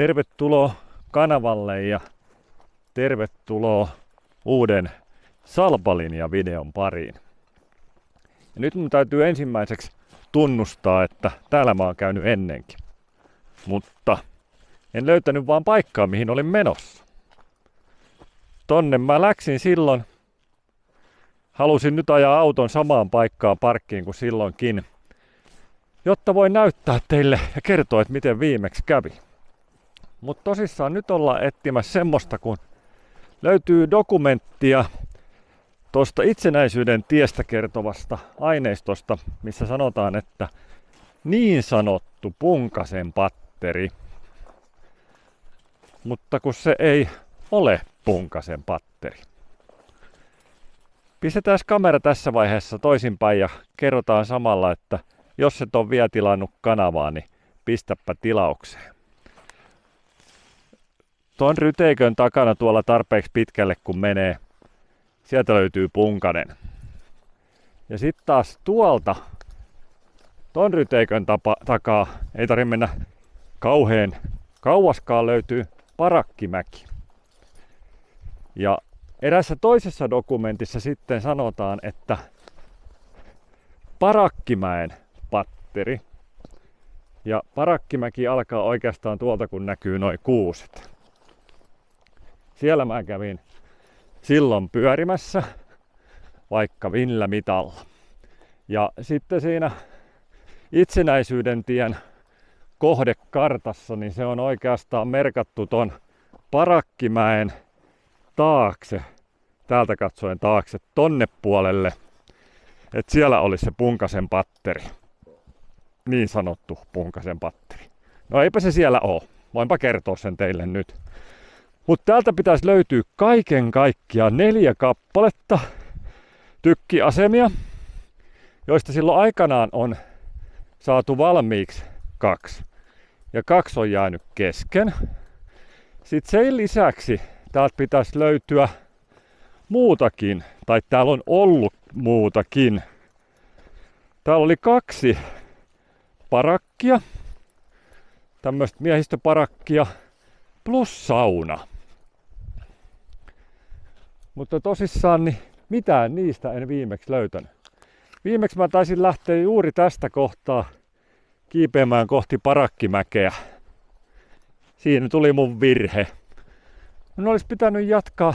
Tervetuloa kanavalle ja tervetuloa uuden Salpalinja-videon pariin. Ja nyt mun täytyy ensimmäiseksi tunnustaa, että täällä mä oon käynyt ennenkin. Mutta en löytänyt vaan paikkaa, mihin olin menossa. Tonne mä läksin silloin. Halusin nyt ajaa auton samaan paikkaan parkkiin kuin silloinkin, jotta voin näyttää teille ja kertoa, että miten viimeksi kävi. Mutta tosissaan nyt ollaan etsimässä semmoista, kun löytyy dokumenttia tuosta itsenäisyyden tiestä kertovasta aineistosta, missä sanotaan, että niin sanottu Punkasen patteri. Mutta kun se ei ole Punkasen patteri. Pistetään kamera tässä vaiheessa toisinpäin ja kerrotaan samalla, että jos et ole vielä tilannut kanavaa, niin pistäpä tilaukseen. Tuon ryteikön takana tuolla tarpeeksi pitkälle kun menee, sieltä löytyy Punkanen. Ja sitten taas tuolta, ton ryteikön takaa, ei tarvitse mennä kauhean kauaskaan, löytyy Parakkimäki. Ja erässä toisessa dokumentissa sitten sanotaan, että Parakkimäen patteri. Ja Parakkimäki alkaa oikeastaan tuolta, kun näkyy noi kuuset. Siellä mä kävin silloin pyörimässä, vaikka millä mitalla. Ja sitten siinä itsenäisyyden tien kohdekartassa, niin se on oikeastaan merkattu ton Parakkimäen taakse, täältä katsoen taakse, tonne puolelle, että siellä olisi se Punkasen patteri. Niin sanottu Punkasen patteri. No eipä se siellä oo. Voinpa kertoa sen teille nyt. Mutta täältä pitäisi löytyä kaiken kaikkiaan 4 kappaletta tykkiasemia, joista silloin aikanaan on saatu valmiiksi 2. Ja 2 on jäänyt kesken. Sitten sen lisäksi täältä pitäisi löytyä muutakin, tai täällä on ollut muutakin. Täällä oli 2 parakkia, tämmöistä miehistöparakkia, plus sauna. Mutta tosissaan niin mitään niistä en viimeksi löytänyt. Viimeksi mä taisin lähteä juuri tästä kohtaa kiipeämään kohti Parakkimäkeä. Siinä tuli mun virhe. Mun olisi pitänyt jatkaa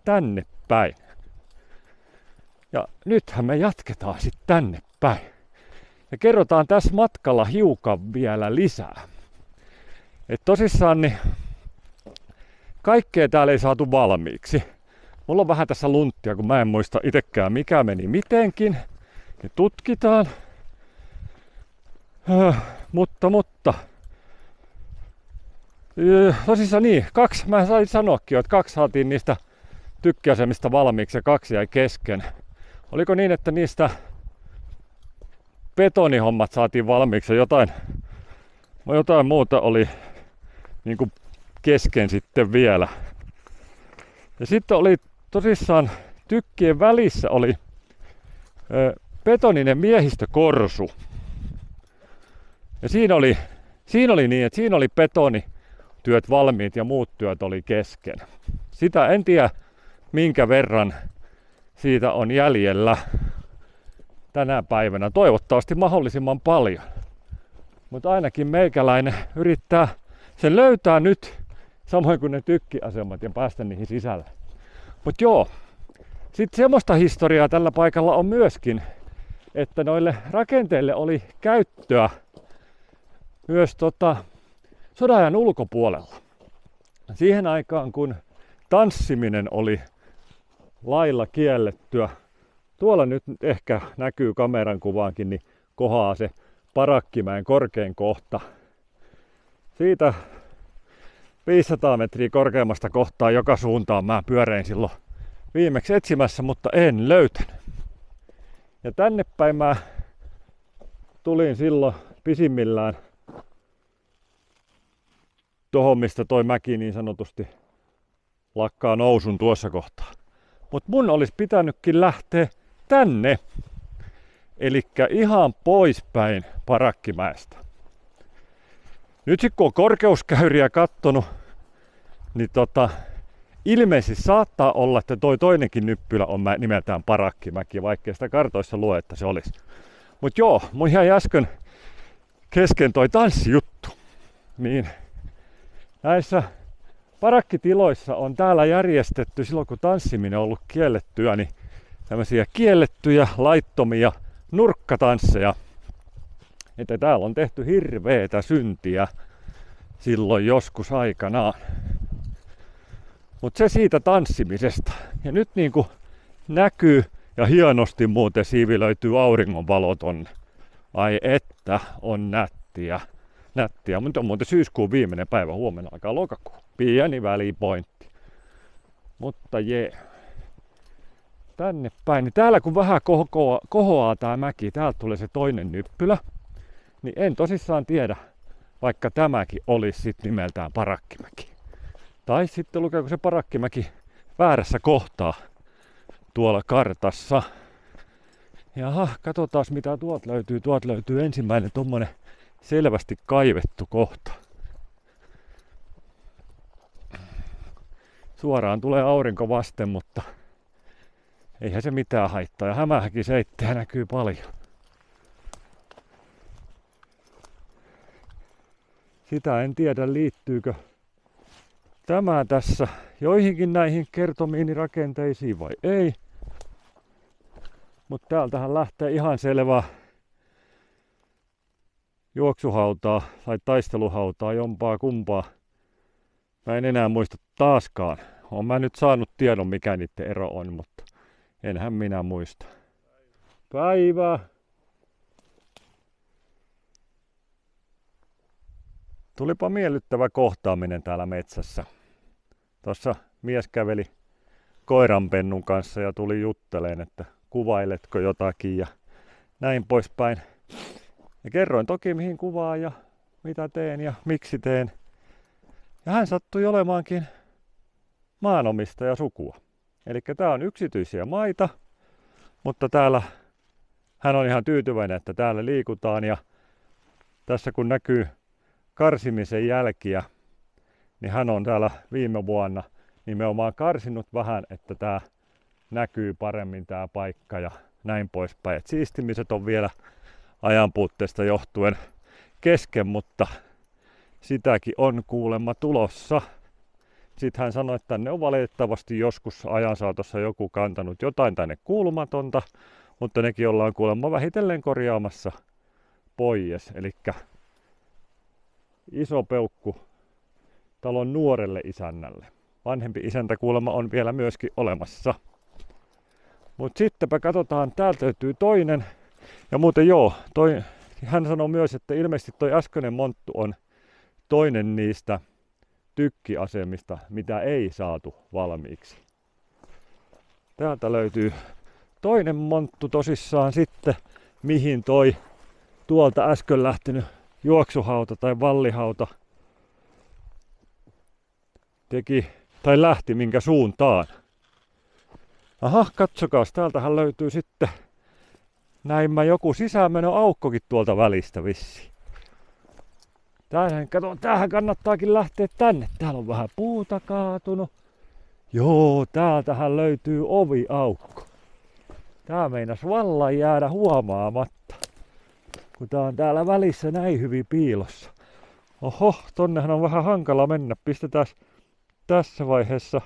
tänne päin. Ja nythän me jatketaan sitten tänne päin. Ja kerrotaan tässä matkalla hiukan vielä lisää. Et tosissaan niin kaikkea täällä ei saatu valmiiksi. Mulla on vähän tässä lunttia, kun mä en muista itsekään mikä meni mitenkin. Ja tutkitaan. Mutta. Tosissaan niin, 2, mä sain sanoakin, että 2 saatiin niistä tykkiasemista valmiiksi ja 2 jäi kesken. Oliko niin, että niistä betonihommat saatiin valmiiksi ja jotain muuta oli niin kuin kesken sitten vielä. Ja sitten oli tosissaan tykkien välissä oli betoninen miehistökorsu. Ja siinä oli niin, että siinä oli betonityöt valmiit ja muut työt oli kesken. Sitä en tiedä minkä verran siitä on jäljellä tänä päivänä. Toivottavasti mahdollisimman paljon. Mutta ainakin meikäläinen yrittää sen löytää nyt, samoin kuin ne tykkiasemat, ja päästä niihin sisälle. Mutta joo, sitten semmoista historiaa tällä paikalla on myöskin, että noille rakenteille oli käyttöä myös sodanajan ulkopuolella. Siihen aikaan, kun tanssiminen oli lailla kiellettyä, tuolla nyt ehkä näkyy kameran kuvaankin, niin kohaa se Parakkimäen korkein kohta. Siitä 500 metriä korkeammasta kohtaa joka suuntaan mä pyörein silloin viimeksi etsimässä, mutta en löytänyt. Ja tänne päin mä tulin silloin pisimmillään tohon, mistä toi mäki niin sanotusti lakkaa nousun tuossa kohtaa. Mutta mun olisi pitänytkin lähteä tänne. Elikkä ihan poispäin Parakkimäestä. Nyt sit kun on korkeuskäyriä kattonut, niin ilmeisesti saattaa olla, että toi toinenkin nyppylä on nimeltään Parakkimäki, vaikkei sitä kartoissa lue, että se olisi. Mut joo, mun jäi äsken kesken toi tanssijuttu. Niin näissä parakkitiloissa on täällä järjestetty silloin, kun tanssiminen on ollut kiellettyä, niin tämmöisiä kiellettyjä, laittomia nurkkatansseja. Että täällä on tehty hirveetä syntiä silloin joskus aikanaan. Mutta se siitä tanssimisesta. Ja nyt niinku näkyy ja hienosti muuten siivilöityy auringonvalo tonne. Ai että on nättiä. Mutta on muuten syyskuun viimeinen päivä, huomenna alkaa lokakuu. Pieni välipointti. Mutta jee. Tänne päin. Niin täällä kun vähän kohoaa tää mäki, täältä tulee se toinen nyppylä. Niin en tosissaan tiedä, vaikka tämäkin olisi sit nimeltään Parakkimäki. Tai sitten lukeeko se Parakkimäki väärässä kohtaa tuolla kartassa. Jaha, katsotaan mitä tuolta löytyy. Tuolta löytyy ensimmäinen tommonen selvästi kaivettu kohta. Suoraan tulee aurinko vasten, mutta eihän se mitään haittaa. Ja hämähäkin seittejä näkyy paljon. Sitä en tiedä, liittyykö tämä tässä joihinkin näihin kertomiini rakenteisiin vai ei. Mutta täältähän lähtee ihan selvää juoksuhautaa tai taisteluhautaa, jompaa kumpaa. Mä en enää muista taaskaan. Olen mä nyt saanut tiedon, mikä niiden ero on, mutta enhän minä muista. Päivää! Tulipa miellyttävä kohtaaminen täällä metsässä. Tuossa mies käveli koiranpennun kanssa ja tuli jutteleen, että kuvailetko jotakin ja näin poispäin. Ja kerroin toki mihin kuvaan ja mitä teen ja miksi teen. Ja hän sattui olemaankin maanomistaja sukua. Eli tää on yksityisiä maita, mutta täällä hän on ihan tyytyväinen, että täällä liikutaan. Ja tässä kun näkyy karsimisen jälkiä, niin hän on täällä viime vuonna nimenomaan karsinut vähän, että tää näkyy paremmin tää paikka ja näin poispäin. Et siistimiset on vielä ajanpuutteesta johtuen kesken, mutta sitäkin on kuulemma tulossa. Sitten hän sanoi, että tänne on valitettavasti joskus ajan saatossa joku kantanut jotain tänne kuulumatonta, mutta nekin ollaan kuulemma vähitellen korjaamassa pois. Elikkä iso peukku talon nuorelle isännälle. Vanhempi isäntä kuulemma on vielä myöskin olemassa. Mutta sittenpä katsotaan, täältä löytyy toinen. Ja muuten joo, hän sanoi myös, että ilmeisesti toi äskeinen monttu on toinen niistä tykkiasemista, mitä ei saatu valmiiksi. Täältä löytyy toinen monttu tosissaan sitten, mihin toi tuolta äsken lähtenyt juoksuhauta tai vallihauta teki tai lähti minkä suuntaan. Aha, katsokaas, täältähän löytyy sitten näinmä joku sisäänmenoaukkokin tuolta välistä vissiin. Tämähän kannattaakin lähteä tänne. Täällä on vähän puuta kaatunut. Joo, täältähän löytyy oviaukko. Tää meinas vallan jäädä huomaamatta, kun tää on täällä välissä näin hyvin piilossa. Oho, tonnehan on vähän hankala mennä. Pistetään tässä vaiheessa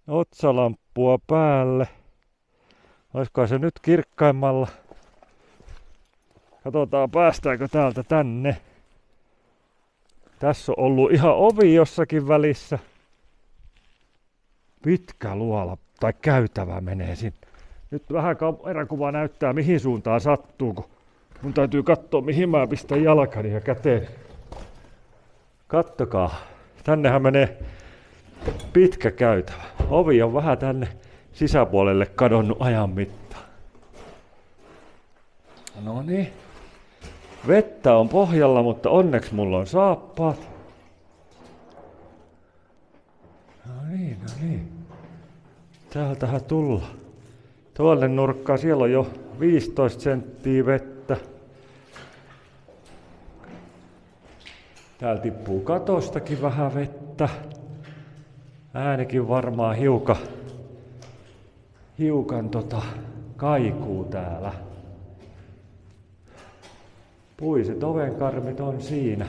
otsalamppua päälle. Olisiko se nyt kirkkaimmalla? Katsotaan, päästäänkö täältä tänne. Tässä on ollut ihan ovi jossakin välissä. Pitkä luola tai käytävä menee sinne. Nyt vähän kamerakuva näyttää mihin suuntaan sattuu, kun mun täytyy katsoa mihin mä pistän jalkani ja käteen. Kattokaa, tännehän menee pitkä käytävä. Ovi on vähän tänne sisäpuolelle kadonnut ajan mittaan. No niin. Vettä on pohjalla, mutta onneksi mulla on saappaat. No niin. Täältähän tulla. Tuolle nurkkaan, siellä on jo 15 senttiä vettä. Täällä tippuu katostakin vähän vettä. Äänikin varmaan hiukan kaikuu täällä. Puiset ovenkarmit on siinä.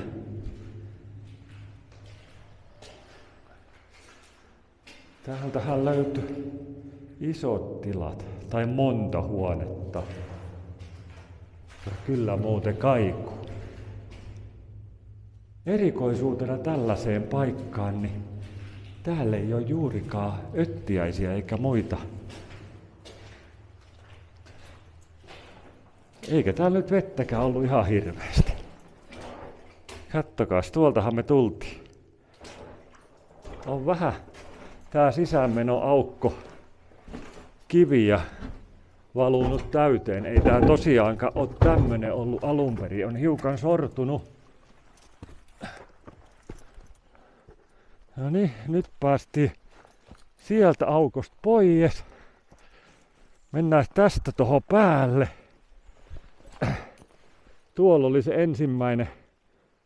Täältähän löytyy isot tilat tai monta huonetta. Ja kyllä muuten kaikuu. Erikoisuutena tällaiseen paikkaan, niin täällä ei ole juurikaan öttiäisiä eikä muita. Eikä täällä nyt vettäkään ollut ihan hirveästi. Kattokaas, tuoltahan me tultiin. On vähän tää sisäänmenoaukko kiviä valunut täyteen. Ei tää tosiaankaan ole tämmönen ollut alunperin. On hiukan sortunut. No niin, nyt päästiin sieltä aukosta pois. Mennään tästä tohon päälle. Tuolla oli se ensimmäinen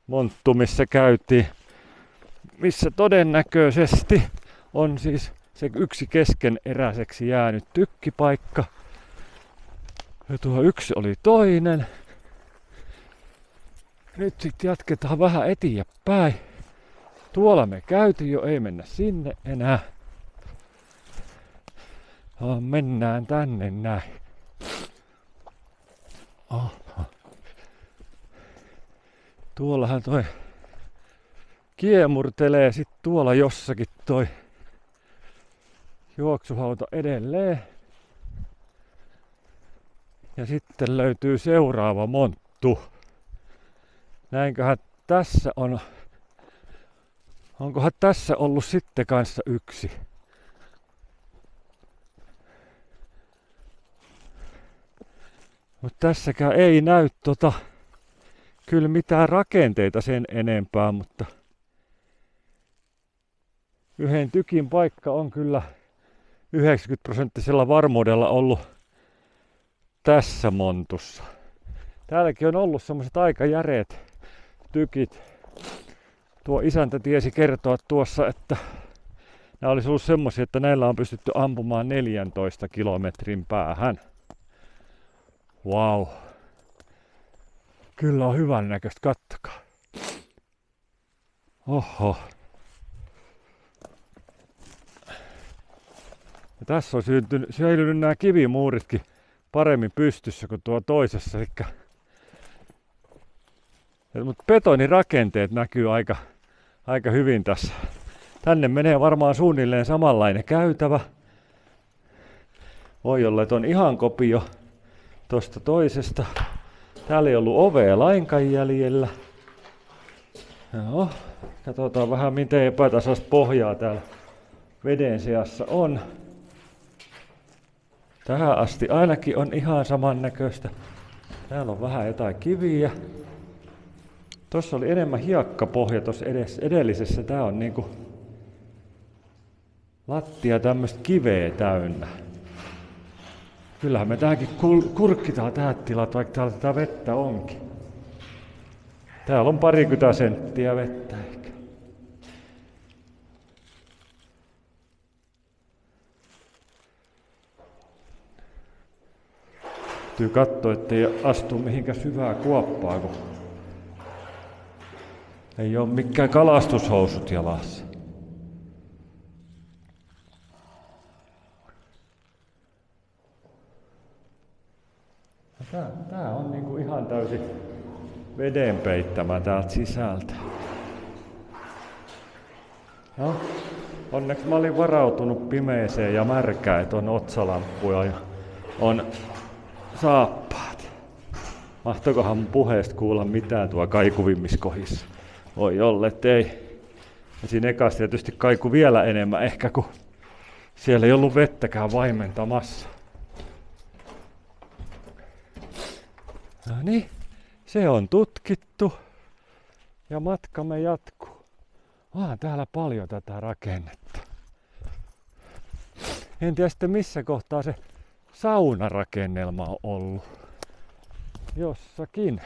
monttu, missä käytiin. Missä todennäköisesti on siis se yksi keskeneräiseksi jäänyt tykkipaikka. Ja tuo yksi oli toinen. Nyt sitten jatketaan vähän eteenpäin. Tuolla me käytiin jo, ei mennä sinne enää. Mennään tänne näin. Tuollahan toi kiemurtelee sit tuolla jossakin toi juoksuhauta edelleen. Ja sitten löytyy seuraava monttu. Näinköhän tässä on. Onkohan tässä ollut sitten kanssa yksi? Mutta tässäkään ei näy kyllä mitään rakenteita sen enempää, mutta yhden tykin paikka on kyllä 90% varmuudella ollut tässä montussa. Täälläkin on ollut semmoiset aika järeät tykit. Tuo isäntä tiesi kertoa tuossa, että nämä olisi ollut semmoisia, että näillä on pystytty ampumaan 14 kilometrin päähän. Wow. Kyllä on hyvän näköistä, kattokaa. Oho. Ja tässä on säilynyt nämä kivimuuritkin paremmin pystyssä kuin tuo toisessa. Mutta betonirakenteet näkyy aika hyvin tässä. Tänne menee varmaan suunnilleen samanlainen käytävä. Voi olla, että on ihan kopio tuosta toisesta. Täällä ei ollut ovea lainkaan jäljellä. Joo, katsotaan vähän miten epätasaista pohjaa täällä veden seassa on. Tähän asti ainakin on ihan samannäköistä. Täällä on vähän jotain kiviä. Tuossa oli enemmän hiekkapohja tuossa edellisessä. Tää on niinku lattia tämmöistä kiveä täynnä. Kyllähän me tähänkin kurkkitaan tähän tilat, vaikka täällä tätä vettä onkin. Täällä on 20 senttiä vettä ehkä. Täytyy katsoa, ettei astu mihinkään syvää kuoppaa, kun ei ole mikään kalastushousut jalassa. Tää on niinku ihan täysin veden peittämä täältä sisältä. No, onneksi mä olin varautunut pimeeseen ja märkään, että on otsalamppuja ja on saappaat. Mahtoikohan mun puheesta kuulla mitään tuo kaikuvimmissa. Voi olla, ettei. Ja siinä ekassa tietysti kaiku vielä enemmän ehkä, kun siellä ei ollut vettäkään vaimentamassa. No niin, se on tutkittu ja matkamme jatkuu. Onhan täällä paljon tätä rakennetta. En tiedä sitten missä kohtaa se saunarakennelma on ollut. Jossakin.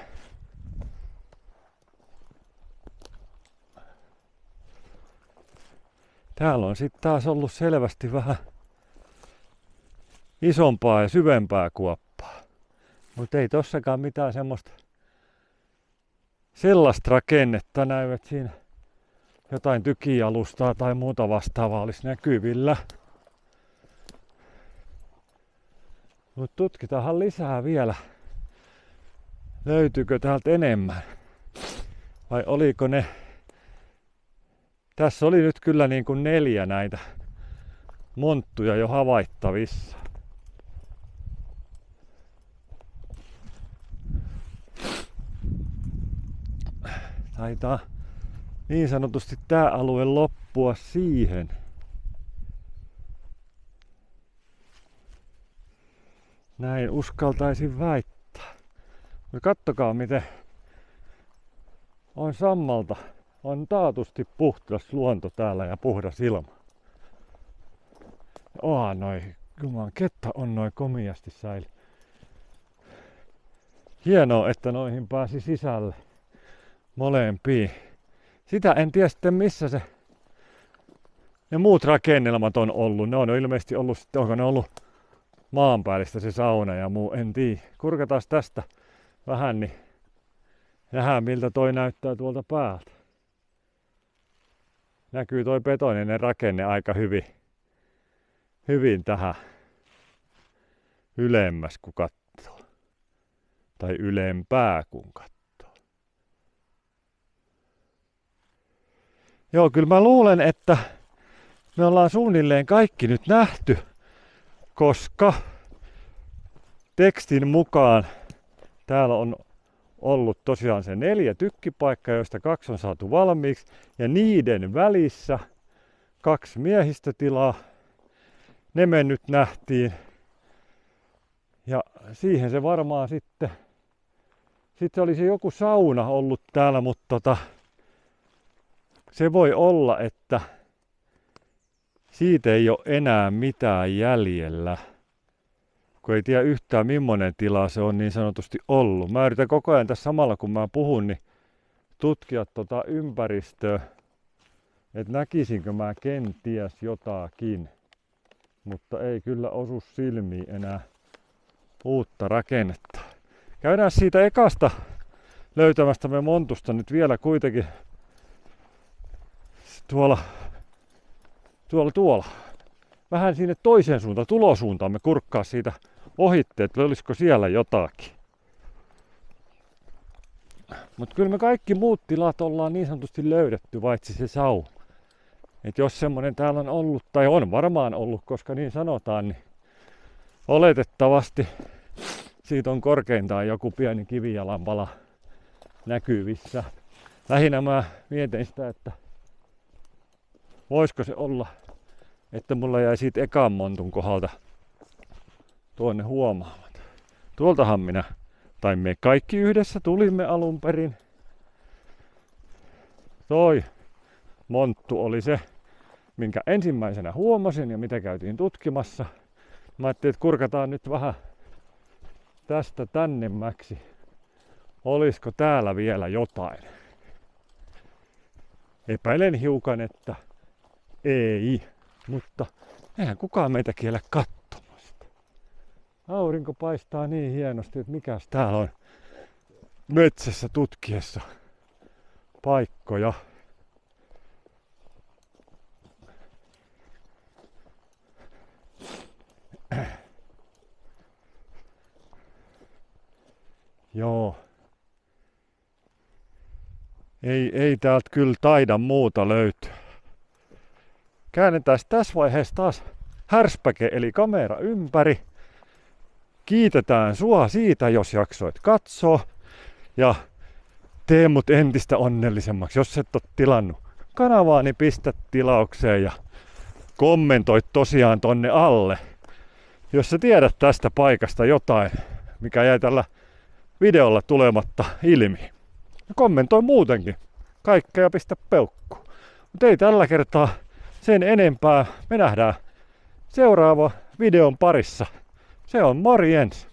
Täällä on sitten taas ollut selvästi vähän isompaa ja syvempää kuoppaa. Mutta ei tossakaan mitään sellaista rakennetta näy, että siinä jotain tykialustaa tai muuta vastaavaa olisi näkyvillä. Mutta tutkitaanhan lisää vielä. Löytyykö täältä enemmän? Vai oliko ne? Tässä oli nyt kyllä niin kuin 4 näitä monttuja jo havaittavissa. Taitaa niin sanotusti tää alue loppua siihen. Näin uskaltaisin väittää. No kattokaa miten on sammalta. On taatusti puhdas luonto täällä ja puhdas ilma. Jumalan ketta on noin komiasti säily. Hienoa, että noihin pääsi sisälle molempiin. Sitä en tiedä sitten missä ne muut rakennelmat on ollut. Ne on ilmeisesti ollut sitten, onko ne ollut maanpäällistä se sauna ja muu, en tiedä. Kurkataan tästä vähän, niin nähdään miltä toi näyttää tuolta päältä. Näkyy toi betoninen rakenne aika hyvin tähän ylemmäs kun katsoo. Tai ylempää kun katsoo. Joo, kyllä mä luulen, että me ollaan suunnilleen kaikki nyt nähty, koska tekstin mukaan täällä on ollut tosiaan se 4 tykkipaikkaa, joista 2 on saatu valmiiksi. Ja niiden välissä 2 miehistötilaa. Ne me nyt nähtiin. Ja siihen se varmaan sitten olisi joku sauna ollut täällä, mutta se voi olla, että siitä ei ole enää mitään jäljellä. Kun ei tiedä yhtään millainen tila se on niin sanotusti ollut. Mä yritän koko ajan tässä samalla kun mä puhun, niin tutkia ympäristöä, että näkisinkö mä kenties jotakin. Mutta ei kyllä osu silmiin enää uutta rakennetta. Käydään siitä ekasta löytämästämme montusta nyt vielä kuitenkin tuolla. Vähän sinne toiseen suuntaan, tulosuuntaan me kurkkaa siitä ohitte, että olisiko siellä jotakin. Mutta kyllä me kaikki muut tilat ollaan niin sanotusti löydetty, paitsi se sauna. Et jos semmonen täällä on ollut, tai on varmaan ollut, koska niin sanotaan, niin oletettavasti siitä on korkeintaan joku pieni kivijalanpala näkyvissä. Lähinnä mä mietin sitä, että voisiko se olla, että mulla jäi siitä ekan montun kohdalta tuonne huomaamatta. Tuoltahan me kaikki yhdessä tulimme alun perin. Toi monttu oli se, minkä ensimmäisenä huomasin ja mitä käytiin tutkimassa. Mä ajattelin, että kurkataan nyt vähän tästä tännemmäksi. Olisiko täällä vielä jotain? Epäilen hiukan, että ei, mutta eihän kukaan meitä kiellä katsomasta. Aurinko paistaa niin hienosti, että mikäs täällä on metsässä tutkiessa paikkoja. Joo. Ei täältä kyllä taida muuta löytyä. Käännetään tässä vaiheessa taas härspäke eli kamera ympäri. Kiitetään sua siitä, jos jaksoit katsoa. Ja tee mut entistä onnellisemmaksi. Jos et ole tilannut kanavaa, niin pistä tilaukseen ja kommentoi tosiaan tonne alle. Jos sä tiedät tästä paikasta jotain, mikä jäi tällä videolla tulematta ilmi. Ja kommentoi muutenkin. Kaikkea pistä peukkuun. Mutta ei tällä kertaa sen enempää. Me nähdään seuraava videon parissa. Se on morjens!